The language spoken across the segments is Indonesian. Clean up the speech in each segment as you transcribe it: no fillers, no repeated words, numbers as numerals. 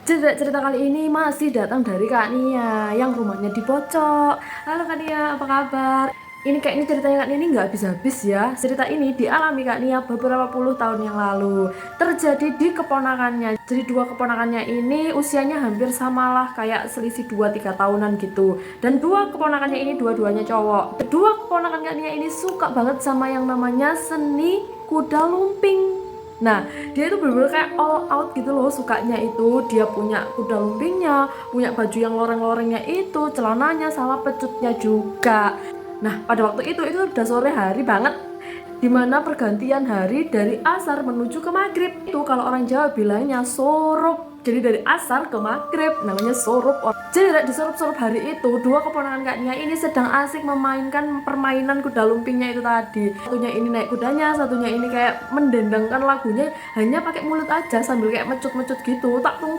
Cerita kali ini masih datang dari Kak Nia yang rumahnya di Pocok. Halo Kak Nia, apa kabar? Ini kayaknya ceritanya Kak Nia ini nggak habis-habis ya. Cerita ini dialami Kak Nia beberapa puluh tahun yang lalu. Terjadi di keponakannya. Jadi dua keponakannya ini usianya hampir samalah, kayak selisih 2-3 tahunan gitu. Dan dua keponakannya ini dua-duanya cowok. Kedua keponakan Kak Nia ini suka banget sama yang namanya seni kuda lumping. Nah, dia itu bener-bener kayak all out gitu loh sukanya itu. Dia punya kuda lumpingnya, punya baju yang loreng-lorengnya itu, celananya sama pecutnya juga. Nah, pada waktu itu udah sore hari banget, dimana pergantian hari dari asar menuju ke maghrib. Itu kalau orang Jawa bilangnya sorup. Jadi dari asar ke maghrib namanya sorup. Jadi di sorup-sorup hari itu dua keponakan Kak Nia ini sedang asik memainkan permainan kuda lumpingnya itu tadi. Satunya ini naik kudanya, satunya ini kayak mendendangkan lagunya hanya pakai mulut aja sambil kayak mecut-mecut gitu, tak tung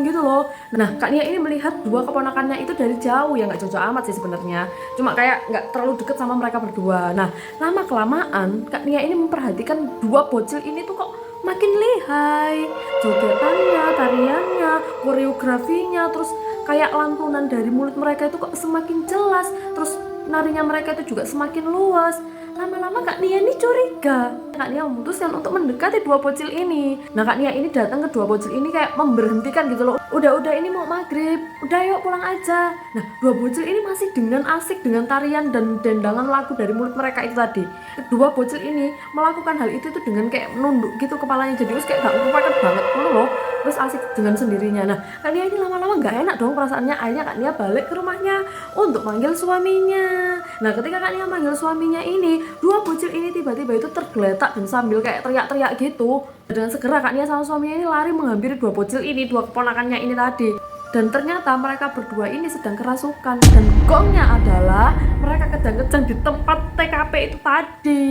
gitu loh. Nah, Kak Nia ini melihat dua keponakannya itu dari jauh, ya nggak jauh-jauh amat sih sebenarnya, cuma kayak nggak terlalu deket sama mereka berdua. Nah, lama kelamaan Kak Nia ini memperhatikan dua bocil ini tuh kok makin lihai, jogetannya, tariannya, koreografinya, terus kayak lantunan dari mulut mereka itu kok semakin jelas, terus narinya mereka itu juga semakin luas. Lama-lama Kak Nia ini curiga. Kak Nia memutuskan untuk mendekati dua bocil ini. Nah, Kak Nia ini datang ke dua bocil ini kayak memberhentikan gitu loh. Udah ini mau maghrib, udah yuk pulang aja. Nah, dua bocil ini masih dengan asik dengan tarian dan dendangan lagu dari mulut mereka itu tadi. Kedua bocil ini melakukan hal itu tuh dengan kayak menunduk gitu kepalanya, jadi terus kayak gak merupakan banget loh. Terus asik dengan sendirinya. Nah, Kak Nia ini lama-lama gak enak dong perasaannya. Akhirnya Kak Nia balik ke rumahnya untuk manggil suaminya. Nah, ketika Kak Nia manggil suaminya ini, dua bocil ini tiba-tiba itu tergeletak dan sambil kayak teriak-teriak gitu. Dengan segera Kak Nia sama suaminya ini lari menghampiri dua bocil ini, dua keponakannya ini tadi. Dan ternyata mereka berdua ini sedang kerasukan. Dan gongnya adalah mereka kejang-kejang di tempat TKP itu tadi.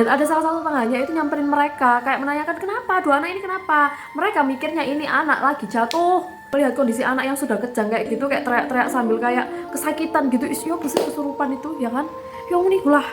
Dan ada salah satu tetangganya itu nyamperin mereka, kayak menanyakan kenapa, dua anak ini kenapa. Mereka mikirnya ini anak lagi jatuh. Melihat kondisi anak yang sudah kejang kayak gitu, kayak teriak-teriak sambil kayak kesakitan gitu. Yo pasti kesurupan itu ya kan. Yo ini gulah,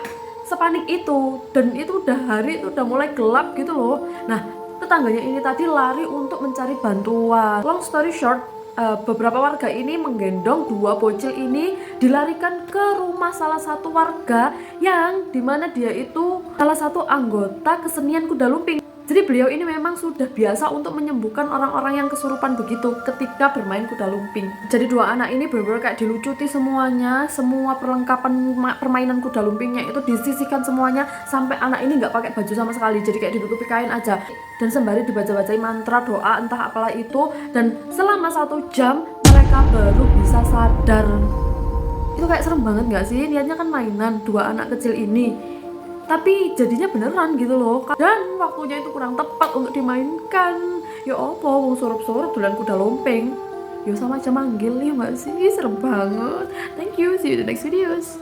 sepanik itu. Dan itu udah hari, itu udah mulai gelap gitu loh. Nah, tetangganya ini tadi lari untuk mencari bantuan. Long story short, beberapa warga ini menggendong dua bocil ini dilarikan ke rumah salah satu warga yang dimana dia itu salah satu anggota kesenian kuda lumping. Jadi beliau ini memang sudah biasa untuk menyembuhkan orang-orang yang kesurupan begitu ketika bermain kuda lumping. Jadi dua anak ini benar-benar kayak dilucuti semuanya, semua perlengkapan permainan kuda lumpingnya itu disisihkan semuanya, sampai anak ini nggak pakai baju sama sekali, jadi kayak ditutupi kain aja. Dan sembari dibaca-bacai mantra, doa, entah apalah itu. Dan selama 1 jam mereka baru bisa sadar. Itu kayak serem banget gak sih? Niatnya kan mainan dua anak kecil ini, tapi jadinya beneran gitu loh. Dan waktunya itu kurang tepat untuk dimainkan. Ya opo, wong surup-surup dolan kuda lumping. Ya sama aja manggil ya gak sih? Serem banget. Thank you, see you in the next videos.